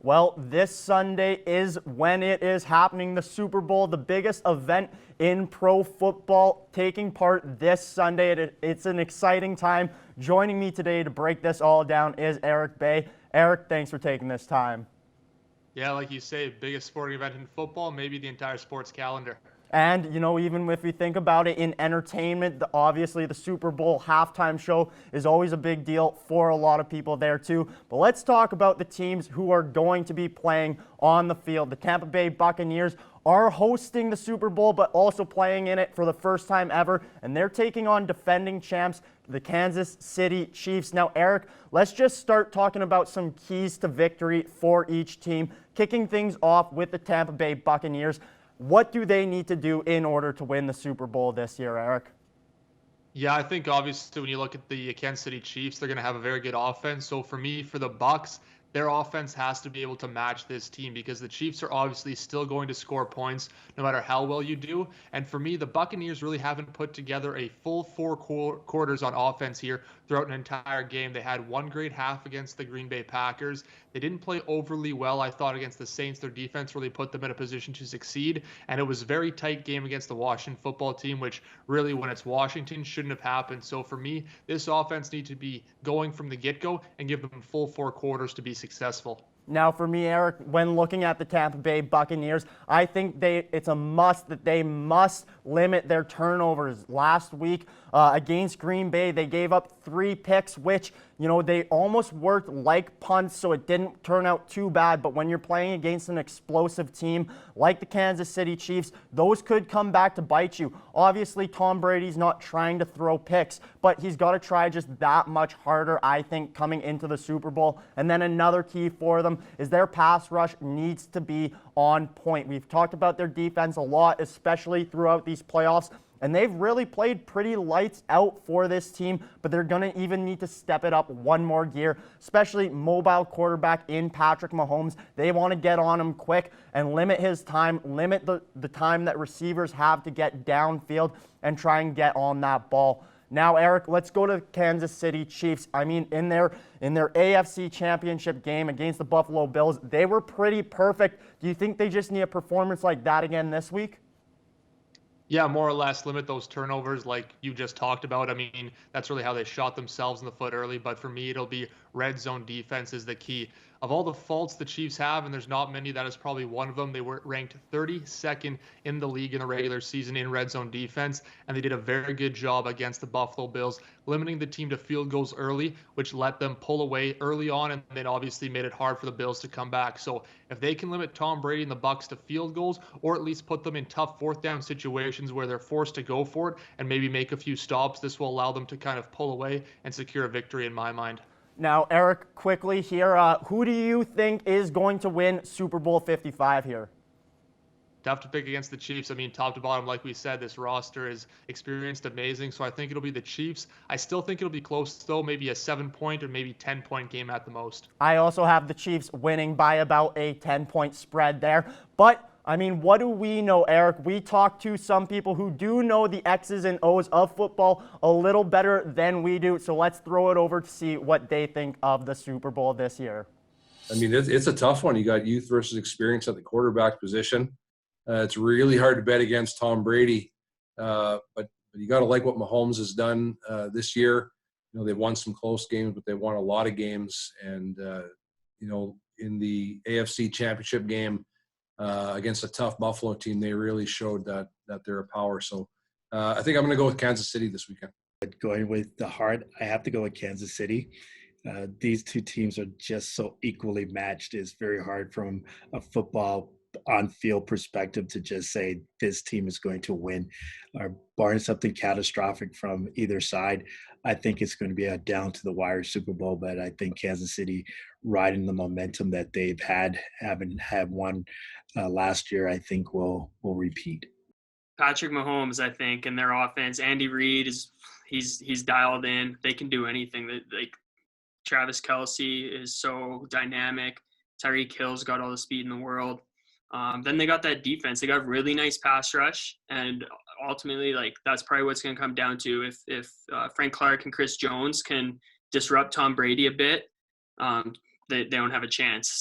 Well, this Sunday is when it is happening, the Super Bowl, the biggest event in pro football, taking part this Sunday. It's an exciting time. Joining me today to break this all down is Erik Bay. Erik, thanks for taking this time. Yeah, like you say, biggest sporting event in football, maybe the entire sports calendar. And, even if we think about it in entertainment, obviously the Super Bowl halftime show is always a big deal for a lot of people there too. But let's talk about the teams who are going to be playing on the field. The Tampa Bay Buccaneers are hosting the Super Bowl, but also playing in it for the first time ever. And they're taking on defending champs, the Kansas City Chiefs. Now, Erik, let's just start talking about some keys to victory for each team. Kicking things off with the Tampa Bay Buccaneers. What do they need to do in order to win the Super Bowl this year, Erik? Yeah, I think obviously when you look at the Kansas City Chiefs, they're going to have a very good offense. So for me, for the Bucs, their offense has to be able to match this team because the Chiefs are obviously still going to score points no matter how well you do. And for me, the Buccaneers really haven't put together a full four quarters on offense here throughout an entire game. They had one great half against the Green Bay Packers. They didn't play overly well, I thought, against the Saints. Their defense really put them in a position to succeed. And it was a very tight game against the Washington football team, which really, when it's Washington, shouldn't have happened. So for me, this offense needs to be going from the get-go and give them full four quarters to be successful. Now, for me, Erik, when looking at the Tampa Bay Buccaneers, I think it's a must that they must limit their turnovers. Last week against Green Bay, they gave up 3 picks, which, they almost worked like punts, so it didn't turn out too bad. But when you're playing against an explosive team like the Kansas City Chiefs, those could come back to bite you. Obviously, Tom Brady's not trying to throw picks, but he's got to try just that much harder, I think, coming into the Super Bowl. And then another key for them is their pass rush needs to be on point. We've talked about their defense a lot, especially throughout these playoffs, and they've really played pretty lights out for this team, but they're going to even need to step it up one more gear, especially mobile quarterback in Patrick Mahomes. They want to get on him quick and limit his time, limit the time that receivers have to get downfield and try and get on that ball. Now, Erik, let's go to Kansas City Chiefs. I mean, in their AFC Championship game against the Buffalo Bills, they were pretty perfect. Do you think they just need a performance like that again this week? Yeah, more or less limit those turnovers like you just talked about. I mean, that's really how they shot themselves in the foot early. But for me, it'll be red zone defense is the key. Of all the faults the Chiefs have, and there's not many, that is probably one of them. They were ranked 32nd in the league in the regular season in red zone defense, and they did a very good job against the Buffalo Bills, limiting the team to field goals early, which let them pull away early on, and then obviously made it hard for the Bills to come back. So if they can limit Tom Brady and the Bucs to field goals, or at least put them in tough fourth down situations where they're forced to go for it and maybe make a few stops, this will allow them to kind of pull away and secure a victory in my mind. Now, Erik, quickly here, who do you think is going to win Super Bowl 55 here? Tough to pick against the Chiefs. I mean, top to bottom, like we said, this roster is experienced amazing. So I think it'll be the Chiefs. I still think it'll be close, though, maybe a 7-point or maybe 10-point game at the most. I also have the Chiefs winning by about a 10-point spread there. But I mean, what do we know, Erik? We talked to some people who do know the X's and O's of football a little better than we do. So let's throw it over to see what they think of the Super Bowl this year. I mean, it's a tough one. You got youth versus experience at the quarterback position. It's really hard to bet against Tom Brady, but you got to like what Mahomes has done this year. They've won some close games, but they won a lot of games. And in the AFC Championship game, against a tough Buffalo team, they really showed that they're a power. So I think I'm going to go with Kansas City this weekend. Going with the heart, I have to go with Kansas City. These two teams are just so equally matched. It's very hard from a football on-field perspective to just say this team is going to win. Barring something catastrophic from either side, I think it's going to be a down-to-the-wire Super Bowl, but I think Kansas City, riding the momentum that they've haven't had one last year, I think will repeat. Patrick Mahomes, I think, and their offense. Andy Reid he's dialed in. They can do anything. Like Travis Kelce is so dynamic. Tyreek Hill's got all the speed in the world. Then they got that defense. They got a really nice pass rush, and ultimately, that's probably what's going to come down to. If Frank Clark and Chris Jones can disrupt Tom Brady a bit, they don't have a chance.